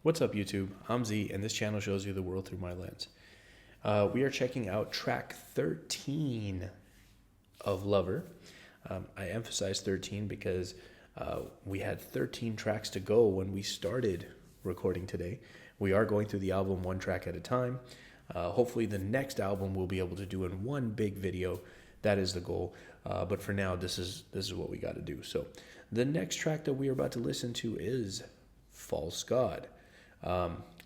What's up, YouTube? I'm Z, and this channel shows you the world through my lens. We are checking out track 13 of Lover. I emphasize 13 because we had 13 tracks to go when we started recording today. We are going through the album one track at a time. Hopefully the next album we'll be able to do in one big video. That is the goal. But for now, this is what we got to do. So the next track that we are about to listen to is False God.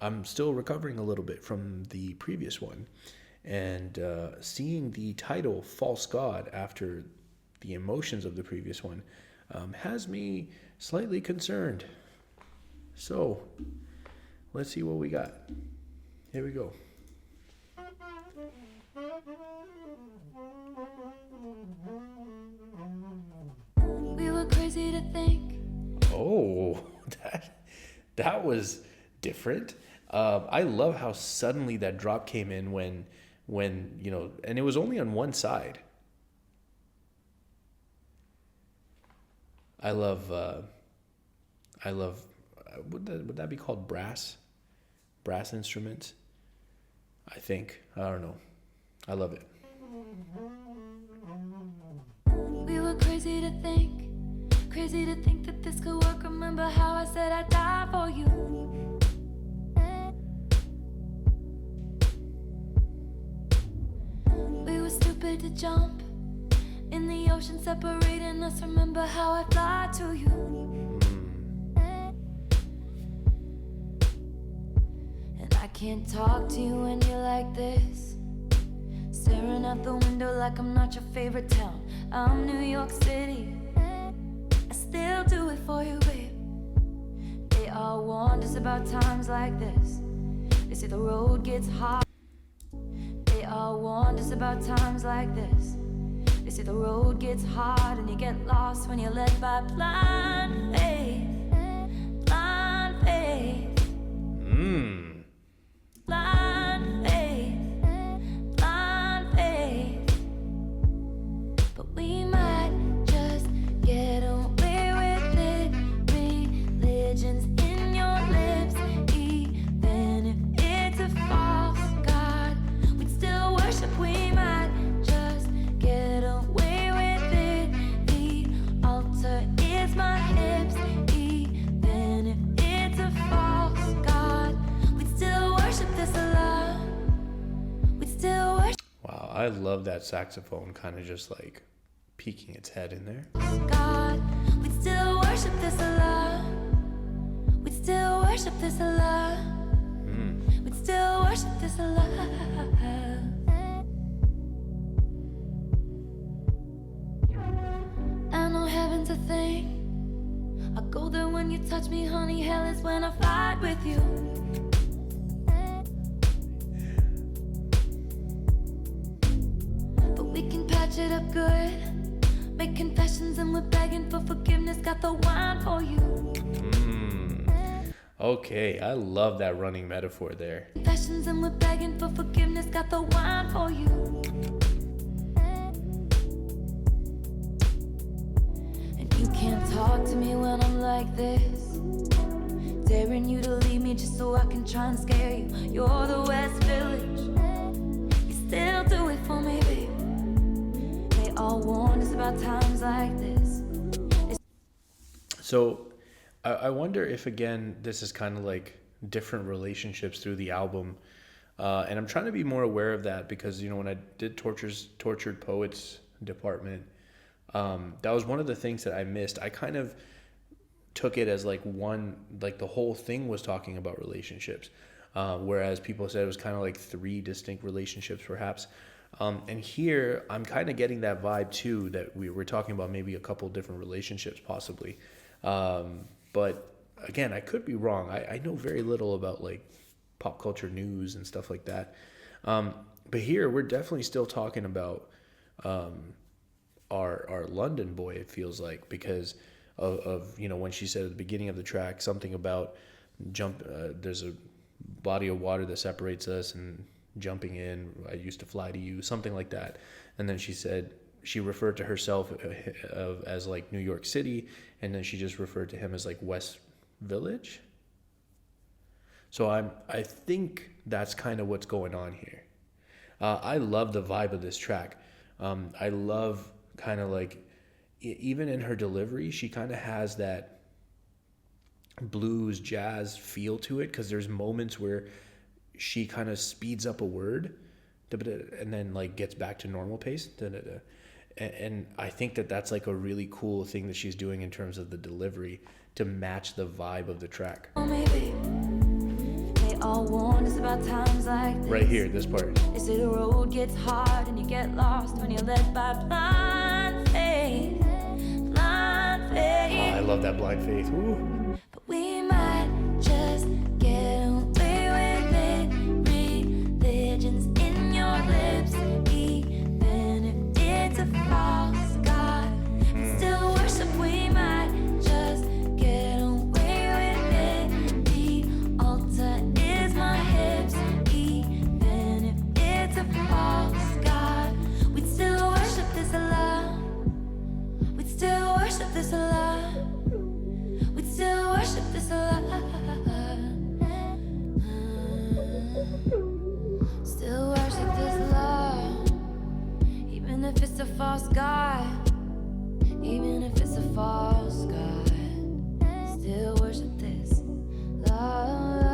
I'm still recovering a little bit from the previous one, and seeing the title False God after the emotions of the previous one has me slightly concerned. So let's see what we got. Here we go. We were crazy to think. Oh, that was different. I love how suddenly that drop came in when and it was only on one side. I love would that be called brass instruments? I don't know. I love it. We were crazy to think that this could work. Remember how I said I'd die for you? We were stupid to jump in the ocean separating us. Remember how I fly to you? And I can't talk to you when you're like this, staring out the window like I'm not your favorite town. I'm New York City. I still do it for you, babe. They all warned us about times like this. They say the road gets hard. They all warned us about times like this. They say the road gets hard and you get lost when you're led by blind faith. Blind faith. Blind faith. Blind faith. But we might just get away with it. Religion's in your lips. Even if it's a false god, we'd still worship. We might just get away with it. The altar is my hips. Even if it's a false god, we'd still worship this Allah. We'd still worship Wow, I love that saxophone kind of just like peeking its head in there. God. We'd still worship this Allah. We'd still worship this Allah. We'd still worship this Allah. I know heaven's a thing. I go there when you touch me, honey. Hell is when I fight with you. But we can patch it up good. Make confessions and we're begging for forgiveness. Got the wine for you. Okay, I love that running metaphor there. Confessions and we're begging for forgiveness. Got the wine for you. And you can't talk to me when I'm like this, daring you to leave me just so I can try and scare you. You're the West Village. You still do it for me, babe. They all warned us about times like this. So I wonder if, again, this is kind of like different relationships through the album. And I'm trying to be more aware of that because, when I did Tortured Poets Department, that was one of the things that I missed. I kind of took it as like the whole thing was talking about relationships. Whereas people said it was kind of like three distinct relationships perhaps. And here I'm kind of getting that vibe too, that we were talking about maybe a couple different relationships possibly. But again, I could be wrong. I know very little about like pop culture news and stuff like that. But here we're definitely still talking about our London boy, it feels like, because of when she said at the beginning of the track something about there's a body of water that separates us, and jumping in, I used to fly to you, something like that. And then she said she referred to herself as like New York City, and then she just referred to him as like West Village. So I think that's kind of what's going on here. I love the vibe of this track. I love kind of like, even in her delivery, she kind of has that blues jazz feel to it, because there's moments where she kind of speeds up a word and then like gets back to normal pace. And I think that that's like a really cool thing that she's doing in terms of the delivery to match the vibe of the track. Oh, maybe they all warned us about times like this. Right here, this part. They say the road gets hard and you get lost when you're led by blind faith. Blind faith. Oh, I love that blind faith. Ooh. But we might just get away with it. Religion's in your lips, even if it's a false god. Still worship, we might just get away with it. The altar is my hips, even if it's a false god. We'd still worship this Allah. We'd still worship this Allah. We'd still worship this Allah. Still worship this love, even if it's a false god. Even if it's a false god, still worship this love.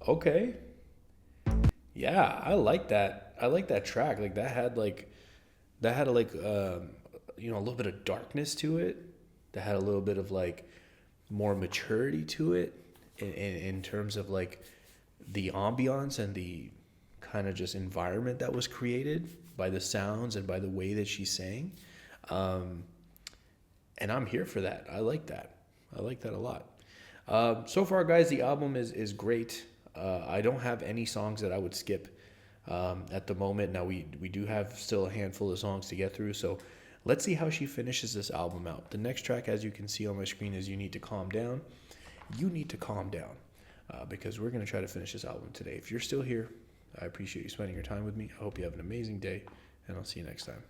Okay. Yeah, I like that. I like that track. Like that had a little bit of darkness to it. That had a little bit of like more maturity to it in terms of like the ambiance and the kind of just environment that was created by the sounds and by the way that she sang. And I'm here for that. I like that. I like that a lot. So far, guys, the album is great. I don't have any songs that I would skip at the moment. Now, we do have still a handful of songs to get through, so let's see how she finishes this album out. The next track, as you can see on my screen, is You Need to Calm Down. You need to calm down because we're going to try to finish this album today. If you're still here, I appreciate you spending your time with me. I hope you have an amazing day, and I'll see you next time.